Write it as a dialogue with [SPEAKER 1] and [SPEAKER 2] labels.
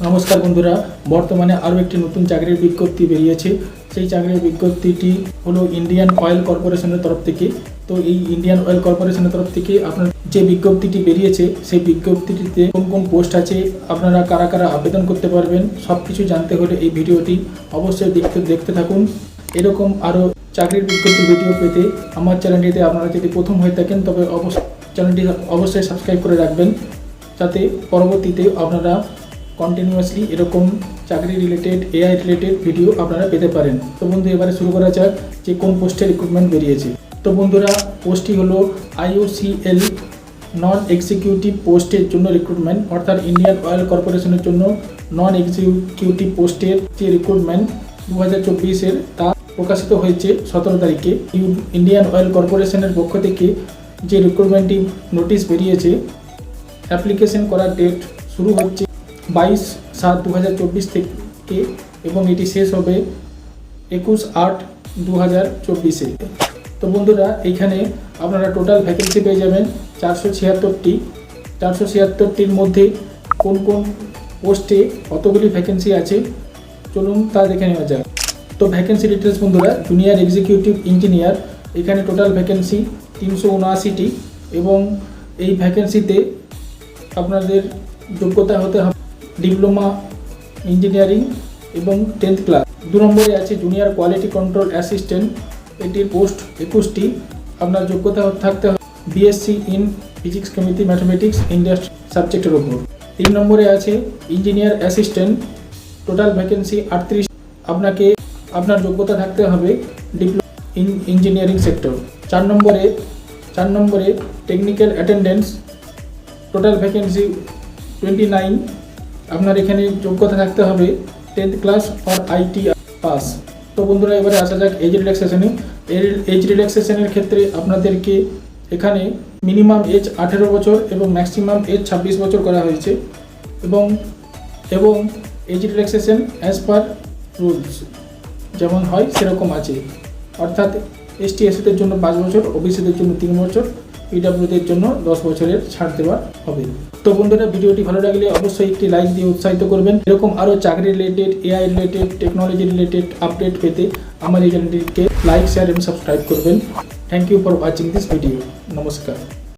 [SPEAKER 1] নমস্কার বন্ধুরা, বর্তমানে আরও একটি নতুন চাকরির বিজ্ঞপ্তি বেরিয়েছে। সেই চাকরির বিজ্ঞপ্তিটি হলো ইন্ডিয়ান অয়েল কর্পোরেশনের তরফ থেকে। তো এই ইন্ডিয়ান অয়েল কর্পোরেশনের তরফ থেকে আপনার যে বিজ্ঞপ্তিটি বেরিয়েছে সেই বিজ্ঞপ্তিটিতে কোন কোন পোস্ট আছে, আপনারা কারা কারা আবেদন করতে পারবেন, সব কিছু জানতে হলে এই ভিডিওটি অবশ্যই দেখতে থাকুন। এরকম আরও চাকরির বিজ্ঞপ্তি ভিডিও পেতে আমার চ্যানেলটিতে আপনারা যদি প্রথম হয়ে থাকেন তবে চ্যানেলটি অবশ্যই সাবস্ক্রাইব করে রাখবেন, যাতে পরবর্তীতে আপনারা কন্টিনিউয়াসলি এরকম চাকরি রিলেটেড এআই রিলেটেড ভিডিও আপনারা পেতে পারেন। তো বন্ধু, এবারে শুরু করা যাক যে কোন পোস্টের রিক্রুটমেন্ট বেরিয়েছে। তো বন্ধুরা, পোস্টটি হলো IOCL নন এক্সিকিউটিভ পোস্টের জন্য রিক্রুটমেন্ট, অর্থাৎ ইন্ডিয়ান অয়েল কর্পোরেশনের জন্য নন এক্সিকিউটিভ পোস্টের যে রিক্রুটমেন্ট 2024-এর তা প্রকাশিত হয়েছে 17 তারিখে। ইন্ডিয়ান অয়েল কর্পোরেশনের পক্ষ থেকে যে রিক্রুটমেন্টটি নোটিশ বেরিয়েছে, অ্যাপ্লিকেশন করার ডেট শুরু হচ্ছে 22/7/2024 থেকে এবং এটি শেষ হবে 21/8/2024-এ। তো বন্ধুরা, এইখানে আপনারা টোটাল ভ্যাকেন্সি পেয়ে যাবেন 476টি। 476টির মধ্যে কোন কোন পোস্টে কতগুলি ভ্যাকেন্সি আছে চলুন তা দেখে নেওয়া যাক। তো ভ্যাকেন্সি ডিটেলস বন্ধুরা, জুনিয়র এক্সিকিউটিভ ইঞ্জিনিয়ার, এখানে টোটাল ভ্যাকেন্সি 379টি এবং এই ভ্যাকেন্সিতে আপনাদের যোগ্যতা হতে হবে ডিপ্লোমা ইঞ্জিনিয়ারিং এবং 10th ক্লাস। 2 নম্বরে আছে জুনিয়র কোয়ালিটি কন্ট্রোল অ্যাসিস্ট্যান্ট, এটির পোস্ট 21টি। আপনার যোগ্যতা থাকতে হবে BSc in physics, chemistry, mathematics, industry সাবজেক্টের ওপর। 3 নম্বরে আছে ইঞ্জিনিয়ার অ্যাসিস্ট্যান্ট, টোটাল ভ্যাকেন্সি 38। আপনার যোগ্যতা থাকতে হবে ডিপ্লোমা ইন ইঞ্জিনিয়ারিং সেক্টর। 4 নম্বরে টেকনিক্যাল অ্যাটেন্ডেন্স, টোটাল ভ্যাকেন্সি 29। আপনার এখানে যোগ্যতা থাকতে হবে 10th class or ITI pass. তো বন্ধুরা, এবারে আসা যাক এজ রিল্যাক্সেশনে। এজ রিল্যাক্সেশনের ক্ষেত্রে আপনাদেরকে এখানে মিনিমাম এজ 18 বছর এবং ম্যাক্সিমাম এজ 26 বছর করা হয়েছে এবং age relaxation as per rules যেমন হয় সেরকম আছে, অর্থাৎ ST/SCদের জন্য 5 বছর, OBCদের জন্য 3 বছর, PWদের জন্য 10 বছরের ছাড় দেওয়া হবে। তো বন্ধুরা, ভিডিওটি ভালো লাগলে অবশ্যই একটি লাইক দিয়ে উৎসাহিত করবেন। এরকম আরও চাকরি related, AI related, technology related update পেতে আমার এই চ্যানেলটিকে লাইক, শেয়ার এবং সাবস্ক্রাইব করবেন। Thank you for watching this video. নমস্কার।